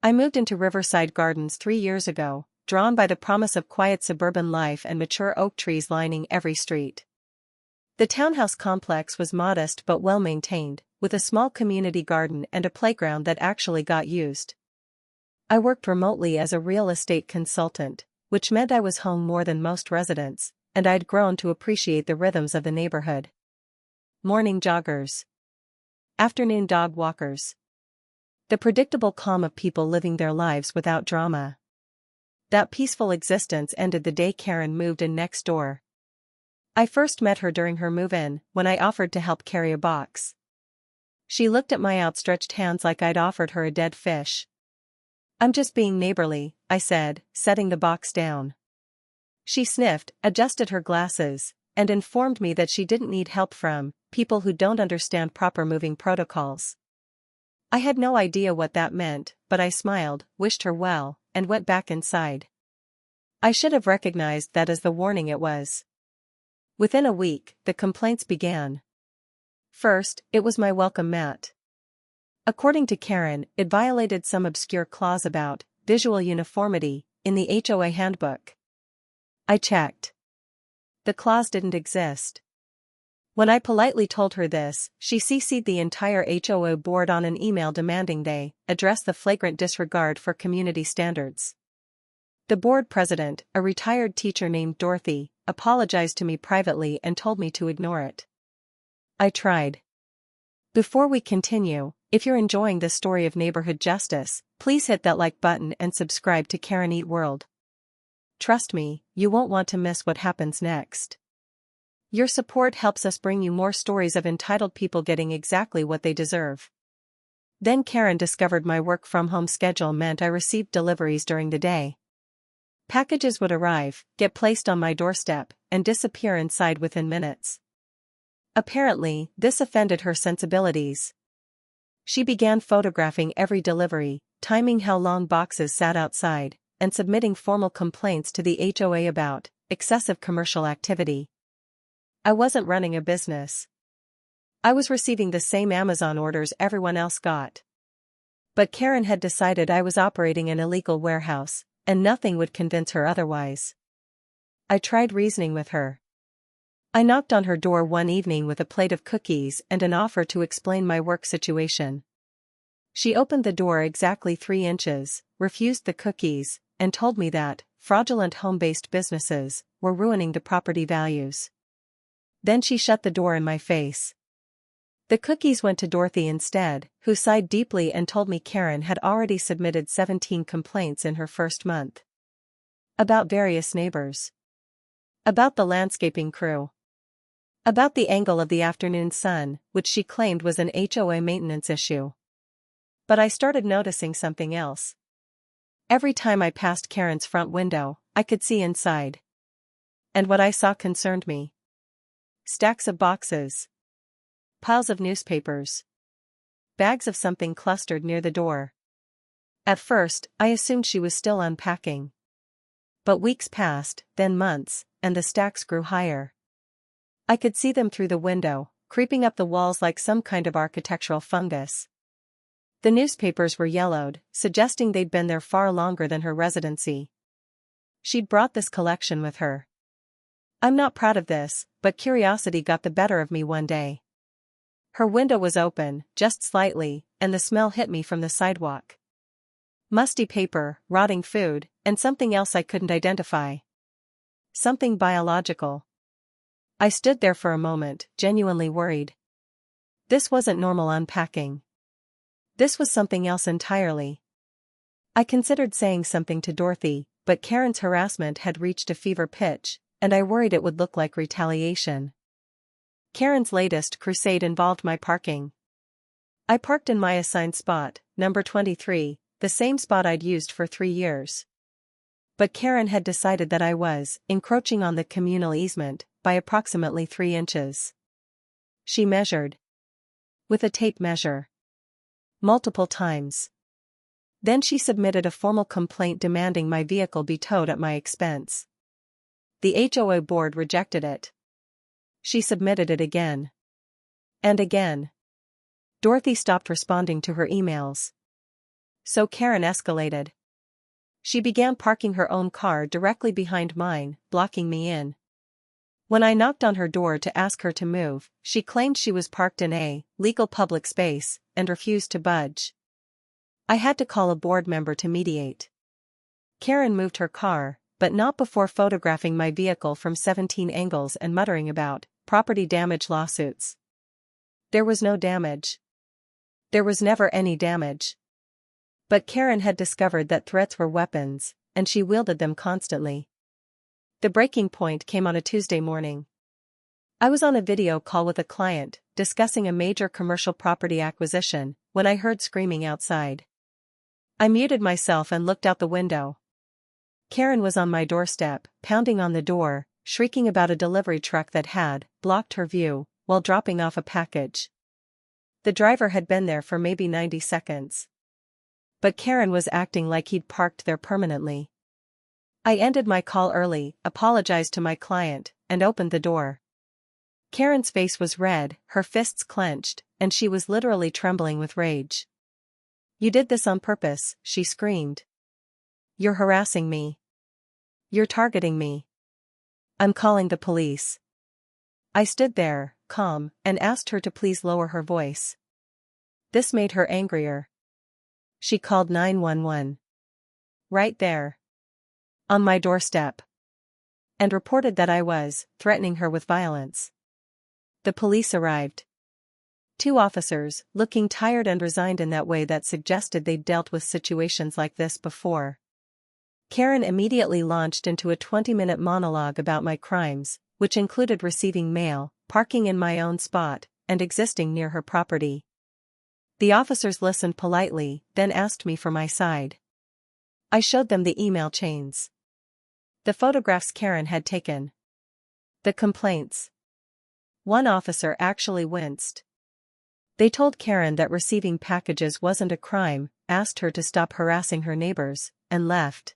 I moved into Riverside Gardens 3 years ago, drawn by the promise of quiet suburban life and mature oak trees lining every street. The townhouse complex was modest but well-maintained, with a small community garden and a playground that actually got used. I worked remotely as a real estate consultant, which meant I was home more than most residents, and I'd grown to appreciate the rhythms of the neighborhood. Morning joggers. Afternoon dog walkers. The predictable calm of people living their lives without drama. That peaceful existence ended the day Karen moved in next door. I first met her during her move-in, when I offered to help carry a box. She looked at my outstretched hands like I'd offered her a dead fish. "I'm just being neighborly," I said, setting the box down. She sniffed, adjusted her glasses, and informed me that she didn't need help from people who don't understand proper moving protocols. I had no idea what that meant, but I smiled, wished her well, and went back inside. I should have recognized that as the warning it was. Within a week, the complaints began. First, it was my welcome mat. According to Karen, it violated some obscure clause about visual uniformity in the HOA handbook. I checked. The clause didn't exist. When I politely told her this, she CC'd the entire HOA board on an email demanding they address the flagrant disregard for community standards. The board president, a retired teacher named Dorothy, apologized to me privately and told me to ignore it. I tried. Before we continue, if you're enjoying this story of neighborhood justice, please hit that like button and subscribe to Karen Eat World. Trust me, you won't want to miss what happens next. Your support helps us bring you more stories of entitled people getting exactly what they deserve. Then Karen discovered my work-from-home schedule meant I received deliveries during the day. Packages would arrive, get placed on my doorstep, and disappear inside within minutes. Apparently, this offended her sensibilities. She began photographing every delivery, timing how long boxes sat outside, and submitting formal complaints to the HOA about excessive commercial activity. I wasn't running a business. I was receiving the same Amazon orders everyone else got. But Karen had decided I was operating an illegal warehouse, and nothing would convince her otherwise. I tried reasoning with her. I knocked on her door one evening with a plate of cookies and an offer to explain my work situation. She opened the door exactly 3 inches, refused the cookies, and told me that fraudulent home-based businesses were ruining the property values. Then she shut the door in my face. The cookies went to Dorothy instead, who sighed deeply and told me Karen had already submitted 17 complaints in her first month. About various neighbors. About the landscaping crew. About the angle of the afternoon sun, which she claimed was an HOA maintenance issue. But I started noticing something else. Every time I passed Karen's front window, I could see inside. And what I saw concerned me. Stacks of boxes. Piles of newspapers. Bags of something clustered near the door. At first, I assumed she was still unpacking. But weeks passed, then months, and the stacks grew higher. I could see them through the window, creeping up the walls like some kind of architectural fungus. The newspapers were yellowed, suggesting they'd been there far longer than her residency. She'd brought this collection with her. I'm not proud of this, but curiosity got the better of me one day. Her window was open, just slightly, and the smell hit me from the sidewalk. Musty paper, rotting food, and something else I couldn't identify. Something biological. I stood there for a moment, genuinely worried. This wasn't normal unpacking. This was something else entirely. I considered saying something to Dorothy, but Karen's harassment had reached a fever pitch, and I worried it would look like retaliation. Karen's latest crusade involved my parking. I parked in my assigned spot, number 23, the same spot I'd used for 3 years. But Karen had decided that I was encroaching on the communal easement by approximately 3 inches. She measured. With a tape measure. Multiple times. Then she submitted a formal complaint demanding my vehicle be towed at my expense. The HOA board rejected it. She submitted it again. And again. Dorothy stopped responding to her emails. So Karen escalated. She began parking her own car directly behind mine, blocking me in. When I knocked on her door to ask her to move, she claimed she was parked in a legal public space and refused to budge. I had to call a board member to mediate. Karen moved her car, but not before photographing my vehicle from 17 angles and muttering about property damage lawsuits. There was no damage. There was never any damage. But Karen had discovered that threats were weapons, and she wielded them constantly. The breaking point came on a Tuesday morning. I was on a video call with a client, discussing a major commercial property acquisition, when I heard screaming outside. I muted myself and looked out the window. Karen was on my doorstep, pounding on the door, shrieking about a delivery truck that had blocked her view while dropping off a package. The driver had been there for maybe 90 seconds. But Karen was acting like he'd parked there permanently. I ended my call early, apologized to my client, and opened the door. Karen's face was red, her fists clenched, and she was literally trembling with rage. "You did this on purpose," she screamed. "You're harassing me. You're targeting me. I'm calling the police." I stood there, calm, and asked her to please lower her voice. This made her angrier. She called 911. Right there. On my doorstep. And reported that I was threatening her with violence. The police arrived. 2 officers, looking tired and resigned in that way that suggested they'd dealt with situations like this before. Karen immediately launched into a 20-minute monologue about my crimes, which included receiving mail, parking in my own spot, and existing near her property. The officers listened politely, then asked me for my side. I showed them the email chains. The photographs Karen had taken. The complaints. One officer actually winced. They told Karen that receiving packages wasn't a crime, asked her to stop harassing her neighbors, and left.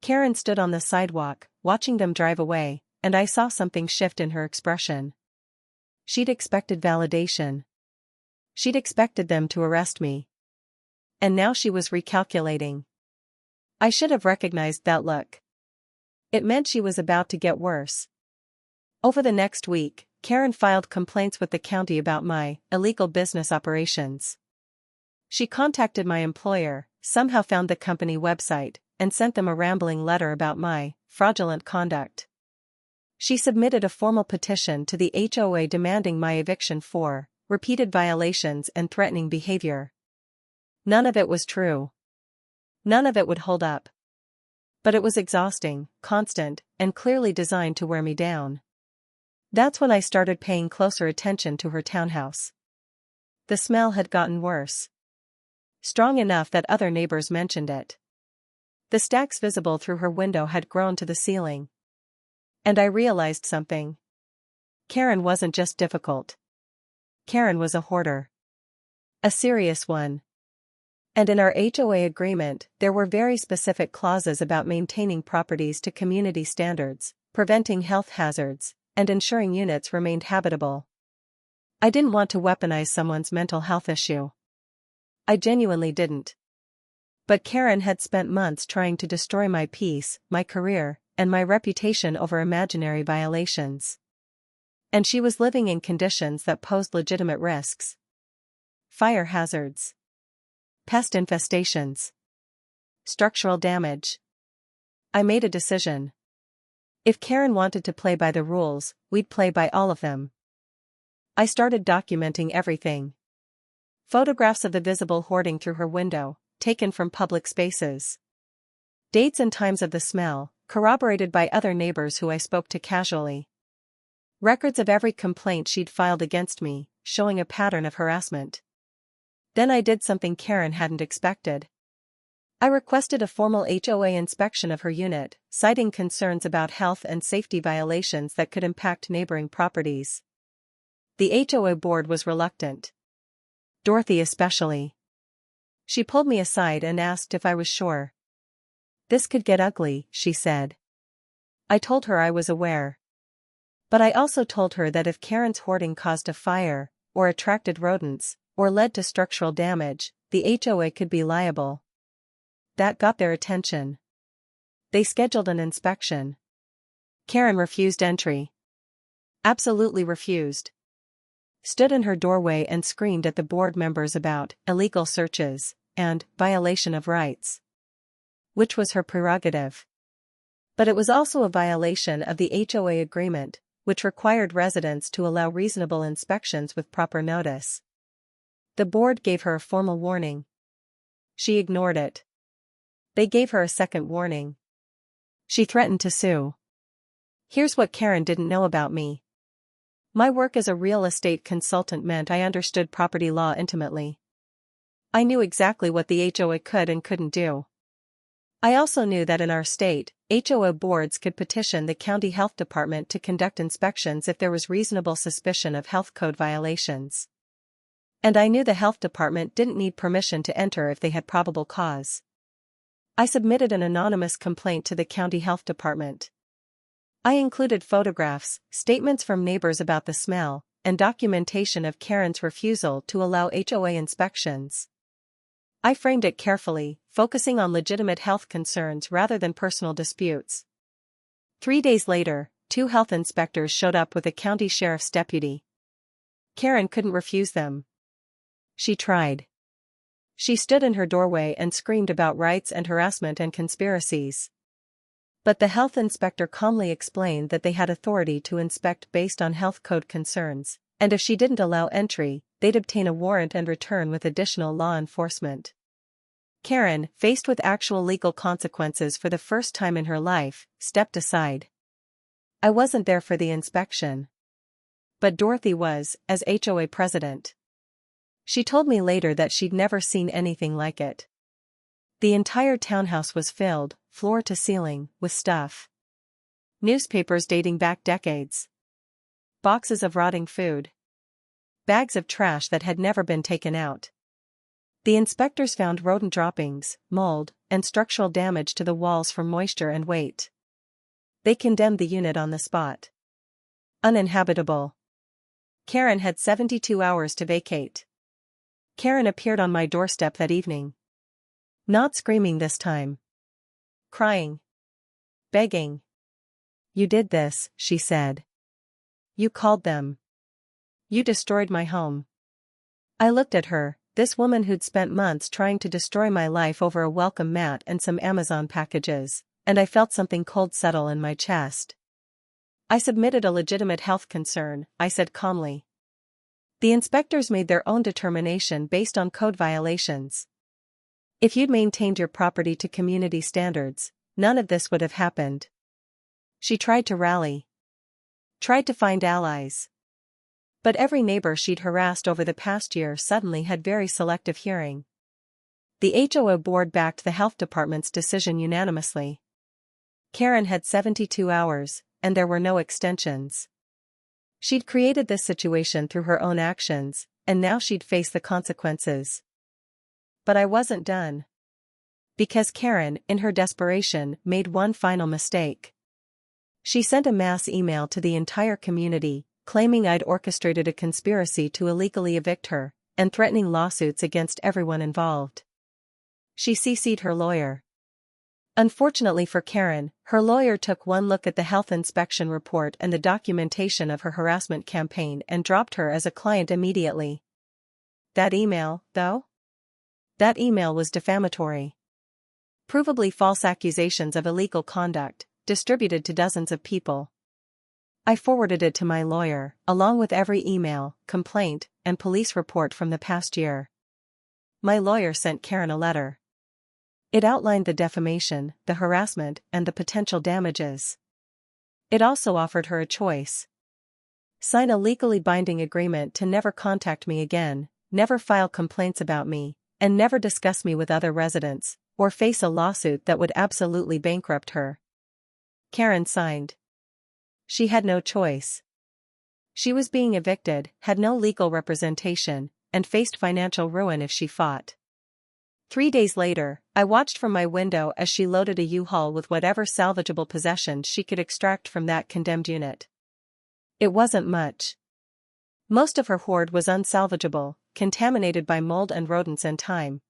Karen stood on the sidewalk, watching them drive away, and I saw something shift in her expression. She'd expected validation. She'd expected them to arrest me. And now she was recalculating. I should have recognized that look. It meant she was about to get worse. Over the next week, Karen filed complaints with the county about my illegal business operations. She contacted my employer, somehow found the company website, and sent them a rambling letter about my fraudulent conduct. She submitted a formal petition to the HOA demanding my eviction for repeated violations and threatening behavior. None of it was true. None of it would hold up. But it was exhausting, constant, and clearly designed to wear me down. That's when I started paying closer attention to her townhouse. The smell had gotten worse. Strong enough that other neighbors mentioned it. The stacks visible through her window had grown to the ceiling. And I realized something. Karen wasn't just difficult. Karen was a hoarder. A serious one. And in our HOA agreement, there were very specific clauses about maintaining properties to community standards, preventing health hazards, and ensuring units remained habitable. I didn't want to weaponize someone's mental health issue. I genuinely didn't. But Karen had spent months trying to destroy my peace, my career, and my reputation over imaginary violations. And she was living in conditions that posed legitimate risks. Fire hazards. Pest infestations. Structural damage. I made a decision. If Karen wanted to play by the rules, we'd play by all of them. I started documenting everything. Photographs of the visible hoarding through her window, taken from public spaces. Dates and times of the smell, corroborated by other neighbors who I spoke to casually. Records of every complaint she'd filed against me, showing a pattern of harassment. Then I did something Karen hadn't expected. I requested a formal HOA inspection of her unit, citing concerns about health and safety violations that could impact neighboring properties. The HOA board was reluctant. Dorothy especially. She pulled me aside and asked if I was sure. "This could get ugly," she said. I told her I was aware. But I also told her that if Karen's hoarding caused a fire, or attracted rodents, or led to structural damage, the HOA could be liable. That got their attention. They scheduled an inspection. Karen refused entry. Absolutely refused. Stood in her doorway and screamed at the board members about illegal searches and violation of rights. Which was her prerogative. But it was also a violation of the HOA agreement, which required residents to allow reasonable inspections with proper notice. The board gave her a formal warning. She ignored it. They gave her a second warning. She threatened to sue. Here's what Karen didn't know about me. My work as a real estate consultant meant I understood property law intimately. I knew exactly what the HOA could and couldn't do. I also knew that in our state, HOA boards could petition the county health department to conduct inspections if there was reasonable suspicion of health code violations. And I knew the health department didn't need permission to enter if they had probable cause. I submitted an anonymous complaint to the county health department. I included photographs, statements from neighbors about the smell, and documentation of Karen's refusal to allow HOA inspections. I framed it carefully, focusing on legitimate health concerns rather than personal disputes. 3 days later, 2 health inspectors showed up with a county sheriff's deputy. Karen couldn't refuse them. She tried. She stood in her doorway and screamed about rights and harassment and conspiracies. But the health inspector calmly explained that they had authority to inspect based on health code concerns, and if she didn't allow entry, they'd obtain a warrant and return with additional law enforcement. Karen, faced with actual legal consequences for the first time in her life, stepped aside. I wasn't there for the inspection. But Dorothy was, as HOA president. She told me later that she'd never seen anything like it. The entire townhouse was filled, floor to ceiling, with stuff. Newspapers dating back decades. Boxes of rotting food. Bags of trash that had never been taken out. The inspectors found rodent droppings, mold, and structural damage to the walls from moisture and weight. They condemned the unit on the spot. Uninhabitable. Karen had 72 hours to vacate. Karen appeared on my doorstep that evening. Not screaming this time. Crying. Begging. You did this, she said. You called them. You destroyed my home. I looked at her, this woman who'd spent months trying to destroy my life over a welcome mat and some Amazon packages, and I felt something cold settle in my chest. I submitted a legitimate health concern, I said calmly. The inspectors made their own determination based on code violations. If you'd maintained your property to community standards, none of this would have happened. She tried to rally. Tried to find allies. But every neighbor she'd harassed over the past year suddenly had very selective hearing. The HOA board backed the health department's decision unanimously. Karen had 72 hours, and there were no extensions. She'd created this situation through her own actions, and now she'd face the consequences. But I wasn't done. Because Karen, in her desperation, made one final mistake. She sent a mass email to the entire community, claiming I'd orchestrated a conspiracy to illegally evict her, and threatening lawsuits against everyone involved. She CC'd her lawyer. Unfortunately for Karen, her lawyer took one look at the health inspection report and the documentation of her harassment campaign and dropped her as a client immediately. That email, though? That email was defamatory. Provably false accusations of illegal conduct, distributed to dozens of people. I forwarded it to my lawyer, along with every email, complaint, and police report from the past year. My lawyer sent Karen a letter. It outlined the defamation, the harassment, and the potential damages. It also offered her a choice. Sign a legally binding agreement to never contact me again, never file complaints about me, and never discuss me with other residents, or face a lawsuit that would absolutely bankrupt her. Karen signed. She had no choice. She was being evicted, had no legal representation, and faced financial ruin if she fought. 3 days later, I watched from my window as she loaded a U-Haul with whatever salvageable possessions she could extract from that condemned unit. It wasn't much. Most of her hoard was unsalvageable, contaminated by mold and rodents and time.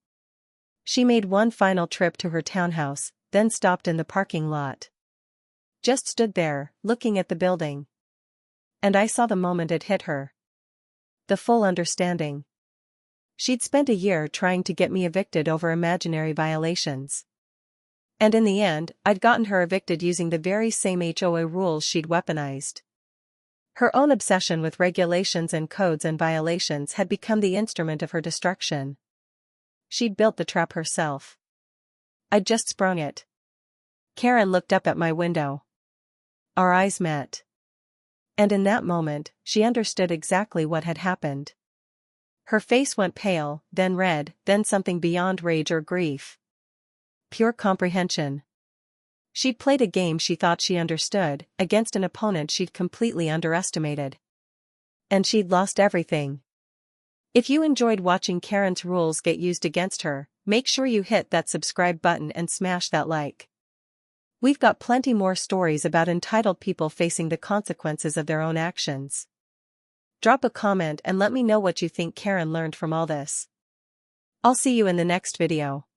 She made one final trip to her townhouse, then stopped in the parking lot. Just stood there, looking at the building. And I saw the moment it hit her. The full understanding. She'd spent a year trying to get me evicted over imaginary violations. And in the end, I'd gotten her evicted using the very same HOA rules she'd weaponized. Her own obsession with regulations and codes and violations had become the instrument of her destruction. She'd built the trap herself. I'd just sprung it. Karen looked up at my window. Our eyes met. And in that moment, she understood exactly what had happened. Her face went pale, then red, then something beyond rage or grief. Pure comprehension. She'd played a game she thought she understood, against an opponent she'd completely underestimated. And she'd lost everything. If you enjoyed watching Karen's rules get used against her, make sure you hit that subscribe button and smash that like. We've got plenty more stories about entitled people facing the consequences of their own actions. Drop a comment and let me know what you think Karen learned from all this. I'll see you in the next video.